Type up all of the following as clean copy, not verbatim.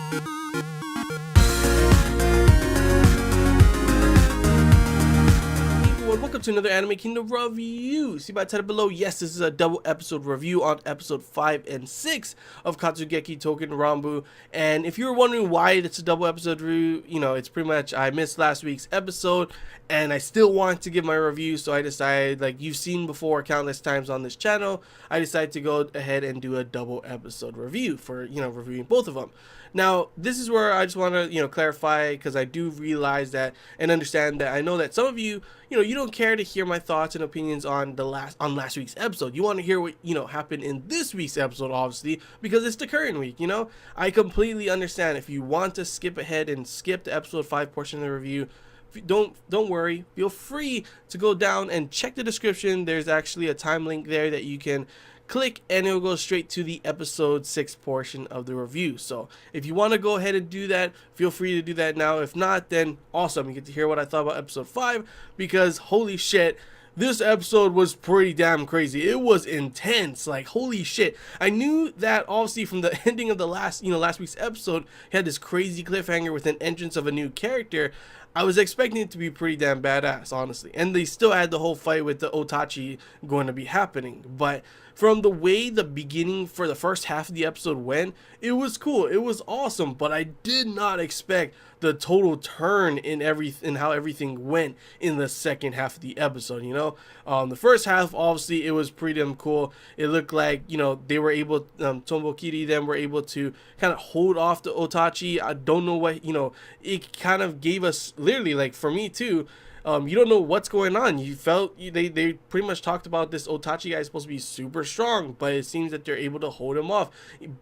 Welcome to another Anime Kingdom review. See by the title below, yes, this is a double episode review on episode 5 and 6 of Katsugeki Touken Ranbu. And if you were wondering why it's a double episode review, you know, it's pretty much I missed last week's episode and I still want to give my review, so I decided, like you've seen before countless times on this channel, I decided to go ahead and do a double episode review for, you know, reviewing both of them. Now, this is where I just want to, you know, clarify, because I do realize that and understand that I know that some of you, you know, you don't care to hear my thoughts and opinions on last week's episode. You want to hear what, you know, happened in this week's episode, obviously, because it's the current week, you know. I completely understand. If you want to skip ahead and skip the episode 5 portion of the review, don't worry, feel free to go down and check the description. There's actually a time link there that you can click and it'll go straight to the episode 6 portion of the review. So if you want to go ahead and do that, feel free to do that now. If not, then awesome, you get to hear what I thought about episode 5, because holy shit, this episode was pretty damn crazy. It was intense, like holy shit. I knew that obviously from the ending of the last week's episode, he had this crazy cliffhanger with an entrance of a new character. I was expecting it to be pretty damn badass, honestly. And they still had the whole fight with the Otachi going to be happening. But from the way the beginning for the first half of the episode went, it was cool. It was awesome. But I did not expect the total turn in how everything went in the second half of the episode, you know. The first half, obviously, it was pretty damn cool. It looked like, you know, they were able, Tomoki them were able to kind of hold off the Otachi. I don't know what, you know, it kind of gave us, literally, like for me too, you don't know what's going on. You felt they pretty much talked about this Otachi guy is supposed to be super strong, but it seems that they're able to hold him off.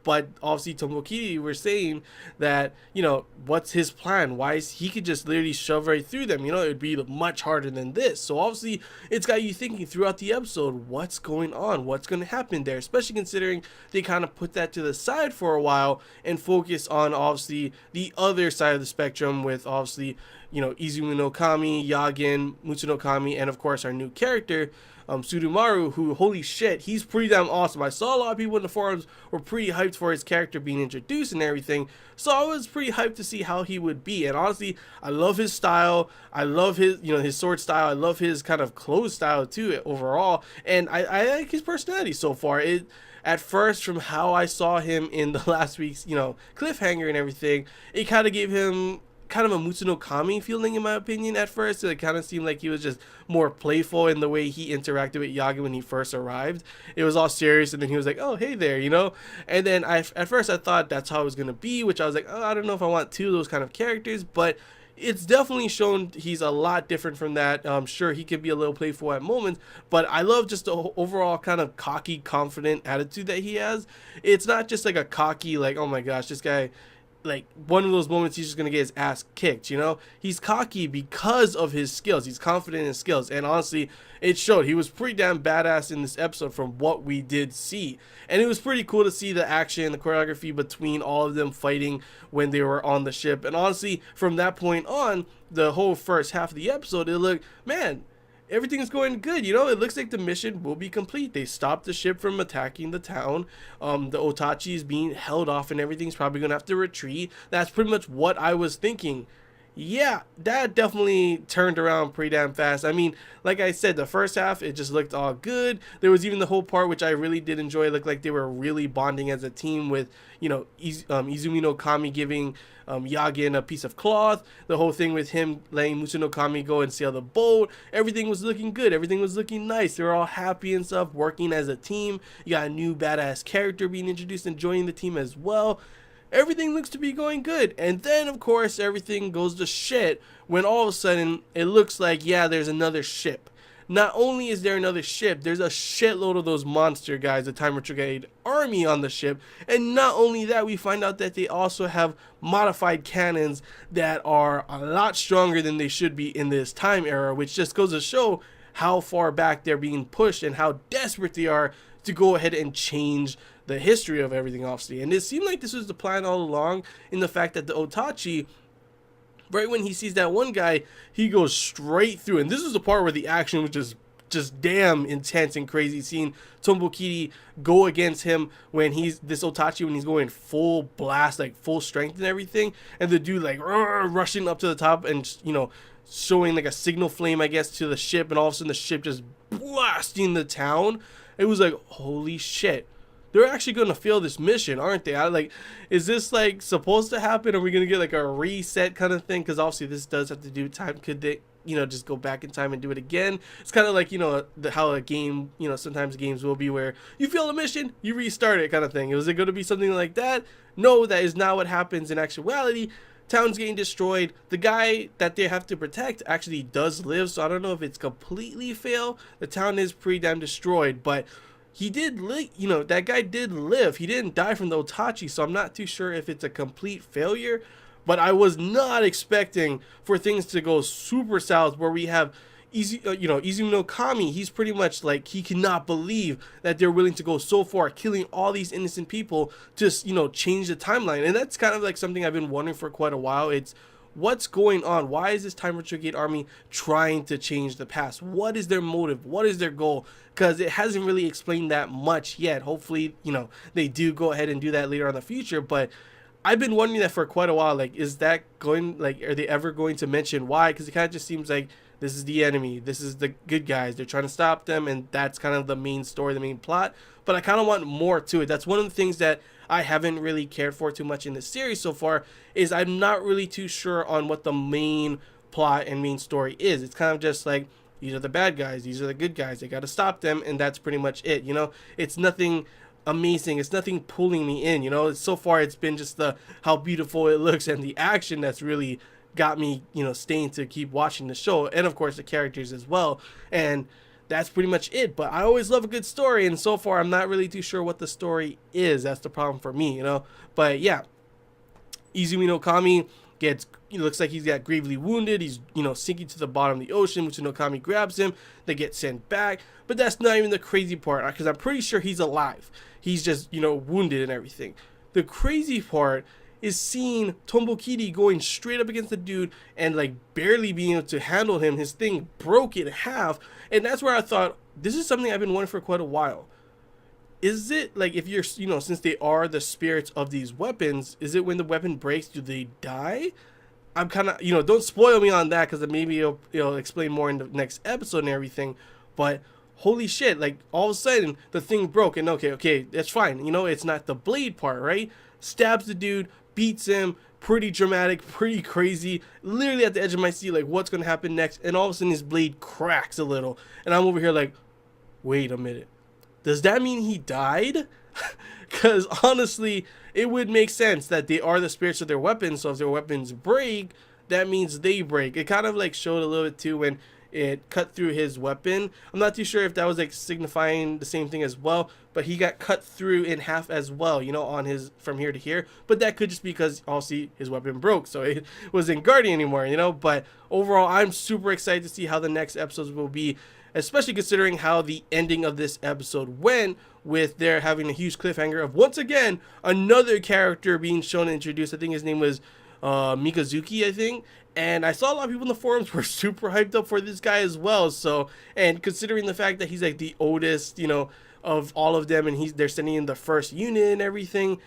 But obviously Tomoki were saying that, you know, what's his plan? Why is he could just literally shove right through them? You know, it'd be much harder than this. So obviously it's got you thinking throughout the episode, what's going on? What's going to happen there? Especially considering they kind of put that to the side for a while and focus on obviously the other side of the spectrum with obviously, you know, Izumi no Kami, Yagin, Mutsu no Kami, and of course our new character, Surumaru, who, holy shit, he's pretty damn awesome. I saw a lot of people in the forums were pretty hyped for his character being introduced and everything, so I was pretty hyped to see how he would be. And honestly, I love his style. I love his, you know, his sword style. I love his kind of clothes style too overall, and I like his personality so far. At first, from how I saw him in the last week's, you know, cliffhanger and everything, it kind of gave him kind of a Mutsu no Kami feeling, in my opinion. At first it kind of seemed like he was just more playful in the way he interacted with Yagi when he first arrived. It was all serious, and then he was like, oh hey there, you know. And then at first I thought that's how it was gonna be, which I was like, oh, I don't know if I want two of those kind of characters, but it's definitely shown he's a lot different from that. Sure, he can be a little playful at moments, but I love just the overall kind of cocky, confident attitude that he has. It's not just like a cocky, like, oh my gosh, this guy, like one of those moments he's just gonna get his ass kicked, you know. He's cocky because of his skills. He's confident in his skills, and honestly it showed. He was pretty damn badass in this episode from what we did see, and it was pretty cool to see the action, the choreography between all of them fighting when they were on the ship. And honestly, from that point on, the whole first half of the episode, it looked, man, everything's going good, you know. It looks like the mission will be complete. They stopped the ship from attacking the town. The Otachi is being held off and everything's probably gonna have to retreat. That's pretty much what I was thinking. Yeah, that definitely turned around pretty damn fast. I mean, like I said, the first half, it just looked all good. There was even the whole part, which I really did enjoy. It looked like they were really bonding as a team with, you know, Izumi no Kami giving Yagin a piece of cloth. The whole thing with him letting Mutsu no Kami go and sail the boat. Everything was looking good. Everything was looking nice. They were all happy and stuff, working as a team. You got a new badass character being introduced and joining the team as well. Everything looks to be going good. And then, of course, everything goes to shit when all of a sudden it looks like, yeah, there's another ship. Not only is there another ship, there's a shitload of those monster guys, the Time Retrograde army on the ship. And not only that, we find out that they also have modified cannons that are a lot stronger than they should be in this time era, which just goes to show how far back they're being pushed and how desperate they are to go ahead and change the history of everything, obviously. And it seemed like this was the plan all along, in the fact that the Otachi, right when he sees that one guy, he goes straight through. And this is the part where the action was just just damn intense and crazy. Seeing Tombokiri go against him when he's this Otachi, when he's going full blast, like full strength and everything, and the dude like rushing up to the top and showing like a signal flame, I guess, to the ship, and all of a sudden the ship just blasting the town. It was like, holy shit, they're actually going to fail this mission, aren't they? Is this like supposed to happen? Are we going to get like a reset kind of thing? Because obviously this does have to do with time. Could they, just go back in time and do it again? It's kind of like, how a game, sometimes games will be where you fail a mission, you restart it kind of thing. Was it going to be something like that? No, that is not what happens in actuality. Town's getting destroyed. The guy that they have to protect actually does live, so I don't know if it's completely fail. The town is pretty damn destroyed, but he did live, that guy did live. He didn't die from the Otachi, so I'm not too sure if it's a complete failure. But I was not expecting for things to go super south, where we have Izumi no Kami. He's pretty much like, he cannot believe that they're willing to go so far, killing all these innocent people, just, change the timeline. And that's kind of like something I've been wondering for quite a while. It's, what's going on? Why is this Time Retrograde Army trying to change the past? What is their motive? What is their goal? Because it hasn't really explained that much yet. Hopefully, they do go ahead and do that later on in the future. But I've been wondering that for quite a while. Like, is that going, like, are they ever going to mention why? Because it kind of just seems like this is the enemy, this is the good guys, they're trying to stop them, and that's kind of the main story, the main plot. But I kind of want more to it. That's one of the things that I haven't really cared for too much in this series so far, is I'm not really too sure on what the main plot and main story is. It's kind of just like, these are the bad guys, these are the good guys, they got to stop them, and that's pretty much it. It's nothing amazing, it's nothing pulling me in. So far it's been just the how beautiful it looks and the action that's really got me staying to keep watching the show, and of course the characters as well. And that's pretty much it. But I always love a good story, and so far I'm not really too sure what the story is. That's the problem for me. But yeah, Izumi no Kami looks like he's got gravely wounded. He's sinking to the bottom of the ocean. Mitsuno Kami grabs him. They get sent back. But that's not even the crazy part, because I'm pretty sure he's alive. He's just wounded and everything. The crazy part is seeing Tombokiri going straight up against the dude and like barely being able to handle him. His thing broke in half, and that's where I thought, this is something I've been wanting for quite a while. Is it like, if you're since they are the spirits of these weapons, is it when the weapon breaks, do they die? I'm kind of, don't spoil me on that, because maybe it'll explain more in the next episode and everything. But holy shit, like all of a sudden the thing broke, and okay, that's fine. It's not the blade part, right? Stabs the dude, beats him, pretty dramatic, pretty crazy, literally at the edge of my seat, like what's gonna happen next? And all of a sudden his blade cracks a little, and I'm over here like, wait a minute, does that mean he died? Because honestly, it would make sense that they are the spirits of their weapons, so if their weapons break, that means they break. It kind of like showed a little bit too when it cut through his weapon. I'm not too sure if that was like signifying the same thing as well, but he got cut through in half as well, on his from here to here. But that could just be because obviously his weapon broke, so it wasn't guarding anymore, But overall, I'm super excited to see how the next episodes will be, especially considering how the ending of this episode went, with their having a huge cliffhanger of once again another character being shown and introduced. I think his name was Mikazuki, I think. And I saw a lot of people in the forums were super hyped up for this guy as well. So, and considering the fact that he's like the oldest, of all of them, and they're sending in the first unit and everything,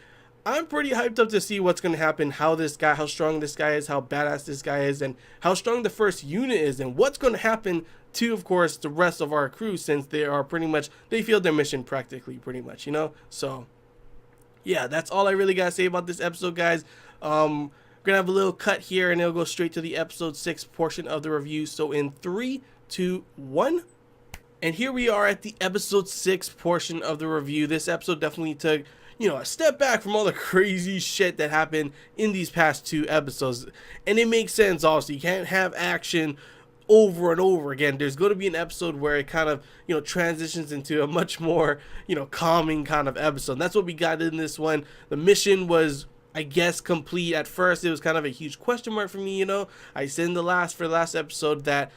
I'm pretty hyped up to see what's going to happen, how strong this guy is, how badass this guy is, and how strong the first unit is, and what's going to happen to, of course, the rest of our crew, since they are they failed their mission practically, pretty much, So, yeah, that's all I really got to say about this episode, guys. Gonna have a little cut here, and it'll go straight to the episode 6 portion of the review. So in 3, 2, 1, and here we are at the episode 6 portion of the review. This episode definitely took a step back from all the crazy shit that happened in these past 2 episodes, and it makes sense. Also, you can't have action over and over again. There's going to be an episode where it kind of transitions into a much more calming kind of episode, and that's what we got in this one. The mission was, I guess, complete. At first it was kind of a huge question mark for me. I said in the last episode that,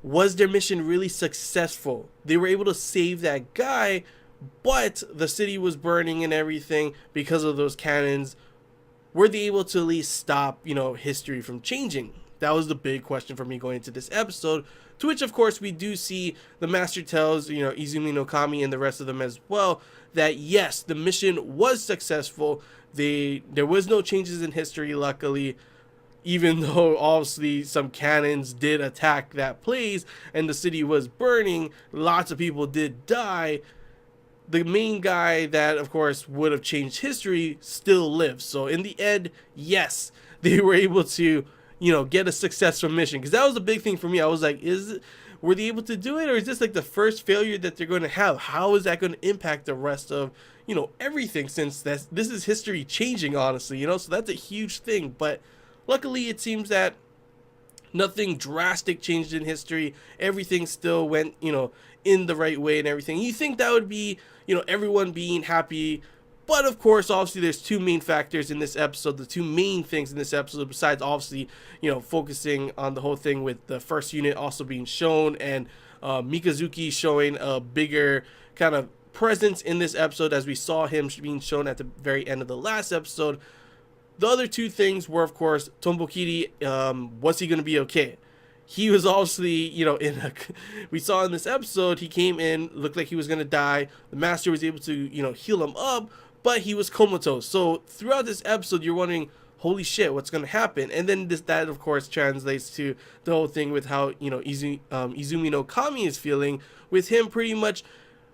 was their mission really successful? They were able to save that guy, but the city was burning and everything because of those cannons. Were they able to at least stop history from changing? That was the big question for me going into this episode. To which, of course, we do see the Master tells, Izumi no Kami and the rest of them as well, that yes, the mission was successful. There was no changes in history, luckily, even though obviously some cannons did attack that place and the city was burning. Lots of people did die. The main guy that, of course, would have changed history still lives. So in the end, yes, they were able to, get a successful mission. Because that was the big thing for me. I was like, were they able to do it? Or is this like the first failure that they're going to have? How is that going to impact the rest of, everything, since this is history changing, honestly, So that's a huge thing. But luckily, it seems that nothing drastic changed in history. Everything still went, in the right way and everything. You think that would be, everyone being happy. But of course, obviously, there's two main factors in this episode. The two main things in this episode, besides obviously, focusing on the whole thing with the first unit also being shown and Mikazuki showing a bigger kind of presence in this episode, as we saw him being shown at the very end of the last episode. The other two things were, of course, Tombokiri, was he going to be okay? He was obviously, we saw in this episode, he came in, looked like he was going to die. The Master was able to, heal him up, but he was comatose. So throughout this episode, you're wondering, holy shit, what's going to happen? And then that, of course, translates to the whole thing with how, Izumi no Kami is feeling. With him, pretty much,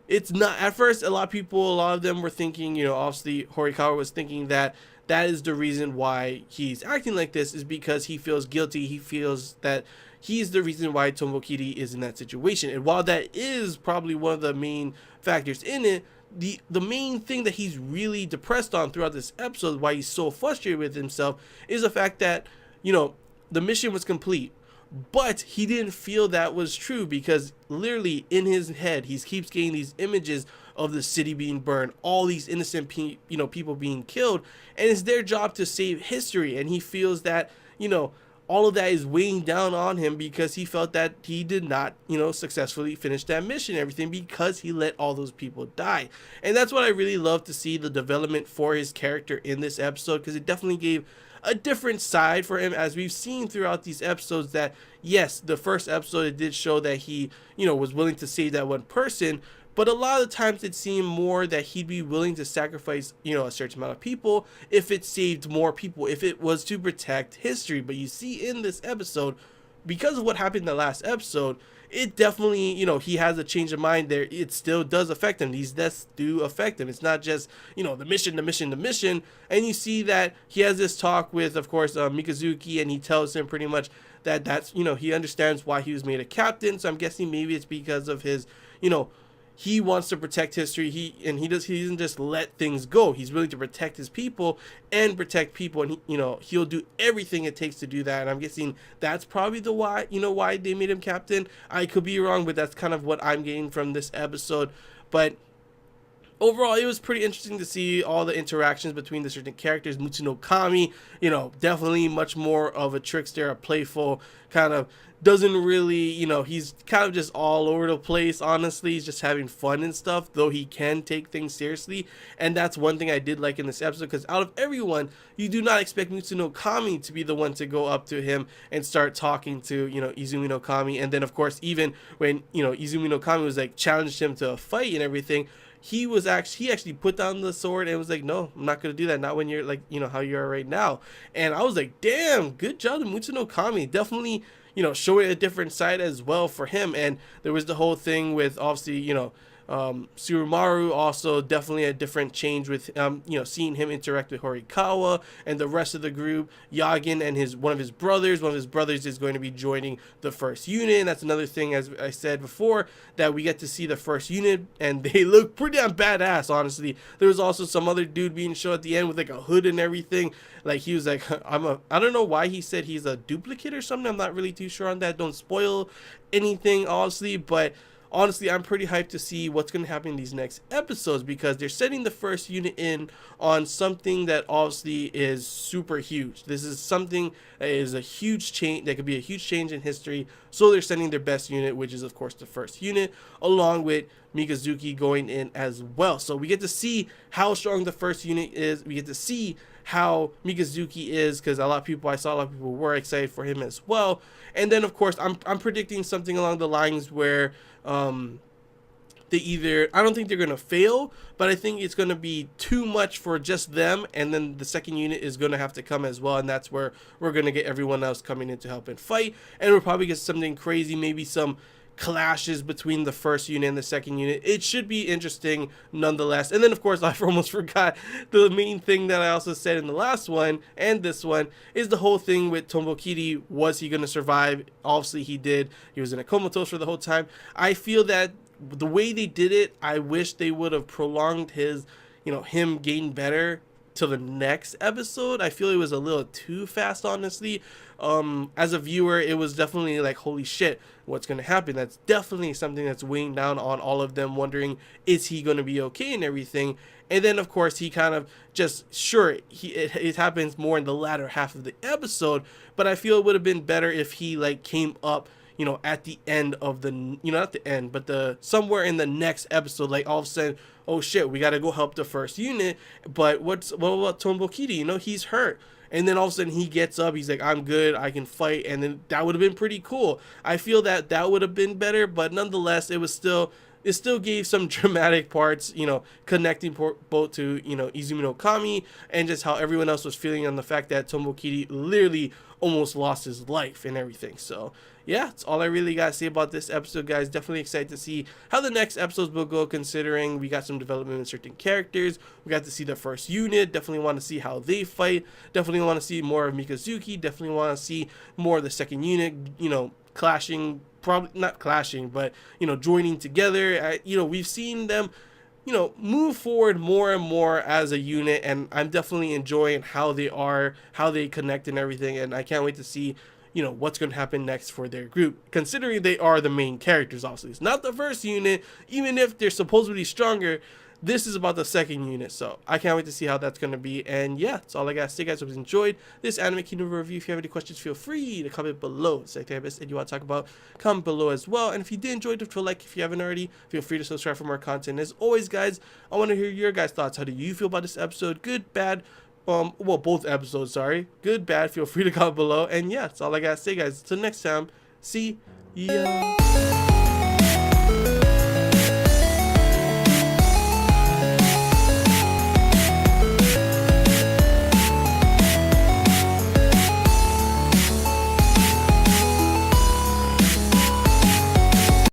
it's not, at first, a lot of them were thinking, obviously, Horikawa was thinking that is the reason why he's acting like this, is because he feels guilty. He feels that he's the reason why Tombokiri is in that situation. And while that is probably one of the main factors in it, the main thing that he's really depressed on throughout this episode, why he's so frustrated with himself, is the fact that, the mission was complete. But he didn't feel that was true, because literally in his head, he keeps getting these images of the city being burned, all these innocent people being killed, and it's their job to save history. And he feels that, all of that is weighing down on him, because he felt that he did not, successfully finish that mission and everything, because he let all those people die. And that's what I really love to see, the development for his character in this episode, because it definitely gave a different side for him, as we've seen throughout these episodes. That yes, the first episode, it did show that he, was willing to save that one person, but a lot of the times it seemed more that he'd be willing to sacrifice, a certain amount of people if it saved more people, if it was to protect history. But you see in this episode, because of what happened in the last episode, it definitely, he has a change of mind there. It still does affect him. These deaths do affect him. It's not just, the mission. And you see that he has this talk with, of course, Mikazuki, and he tells him pretty much that that's, he understands why he was made a captain. So I'm guessing maybe it's because of his, he wants to protect history. He doesn't just let things go. He's willing to protect his people and protect people, and he'll do everything it takes to do that. And I'm guessing that's probably the why they made him captain. I could be wrong, but that's kind of what I'm getting from this episode. But overall, it was pretty interesting to see all the interactions between the certain characters. Mutsuno Kami, definitely much more of a trickster, a playful kind of, doesn't really, he's kind of just all over the place, honestly. He's just having fun and stuff, though he can take things seriously. And that's one thing I did like in this episode, because out of everyone, you do not expect Mutsuno Kami to be the one to go up to him and start talking to, Izumi no Kami. And then, of course, even when, Izumi no Kami was like challenged him to a fight and everything, he actually put down the sword and was like, no, I'm not going to do that. Not when you're like, how you are right now. And I was like, damn, good job to Mutsuno Kami. Definitely, showing a different side as well for him. And there was the whole thing with, obviously, Surumaru, also definitely a different change with, seeing him interact with Horikawa and the rest of the group. Yagin and one of his brothers is going to be joining the first unit. And that's another thing, as I said before, that we get to see the first unit, and they look pretty damn badass, honestly. There was also some other dude being shown at the end with like a hood and everything. Like, he was like, I don't know why he said he's a duplicate or something. I'm not really too sure on that. Don't spoil anything, obviously, but honestly, I'm pretty hyped to see what's going to happen in these next episodes, because they're setting the first unit in on something that obviously is super huge. This is something that is a huge change, that could be a huge change in history. So they're sending their best unit, which is, of course, the first unit, along with Mikazuki going in as well. So we get to see how strong the first unit is. We get to see how Mikazuki is, because I saw a lot of people were excited for him as well. And then of course I'm predicting something along the lines where I don't think they're going to fail, but I think it's going to be too much for just them, and then the second unit is going to have to come as well, and that's where we're going to get everyone else coming in to help and fight, and we'll probably get something crazy, maybe some clashes between the first unit and the second unit. It should be interesting nonetheless. And then of course I almost forgot the main thing that I also said in the last one and this one is the whole thing with Tombokiri. Was he going to survive? Obviously he did. He was in a comatose for the whole time. I feel that the way they did it, I wish they would have prolonged his, him getting better till the next episode. I feel it was a little too fast, honestly. As a viewer, it was definitely like, holy shit, what's going to happen? That's definitely something that's weighing down on all of them, wondering, is he going to be okay and everything? And then, of course, he kind of just, sure, it happens more in the latter half of the episode, but I feel it would have been better if he, like, came up, at the end of the, not the end, but somewhere in the next episode, like all of a sudden, oh shit, we got to go help the first unit. But what about Tombokiri? He's hurt. And then all of a sudden he gets up, he's like, I'm good, I can fight. And then that would have been pretty cool. I feel that would have been better, but nonetheless, it still gave some dramatic parts, connecting both to, Izumi no Kami and just how everyone else was feeling on the fact that Tombokiri literally almost lost his life and everything. So yeah, that's all I really got to say about this episode, guys. Definitely excited to see how the next episodes will go, considering we got some development in certain characters. We got to see the first unit. Definitely want to see how they fight. Definitely want to see more of Mikazuki. Definitely want to see more of the second unit, clashing, probably not clashing, but, joining together. We've seen them, move forward more and more as a unit, and I'm definitely enjoying how they connect and everything, and I can't wait to see what's going to happen next for their group, considering they are the main characters. Obviously, it's not the first unit, even if they're supposedly stronger. This is about the second unit, so I can't wait to see how that's going to be. And yeah, that's all I got to say, guys. Hope you enjoyed this Anime Kingdom review. If you have any questions, feel free to comment below. Select the best and you want to talk about, comment below as well. And if you did enjoy it, feel like, if you haven't already, feel free to subscribe for more content. As always, guys, I want to hear your guys' thoughts. How do you feel about this episode? Good, bad? Both episodes, sorry. Good, bad, feel free to comment below. And yeah, that's all I gotta say, guys. Until next time, see ya.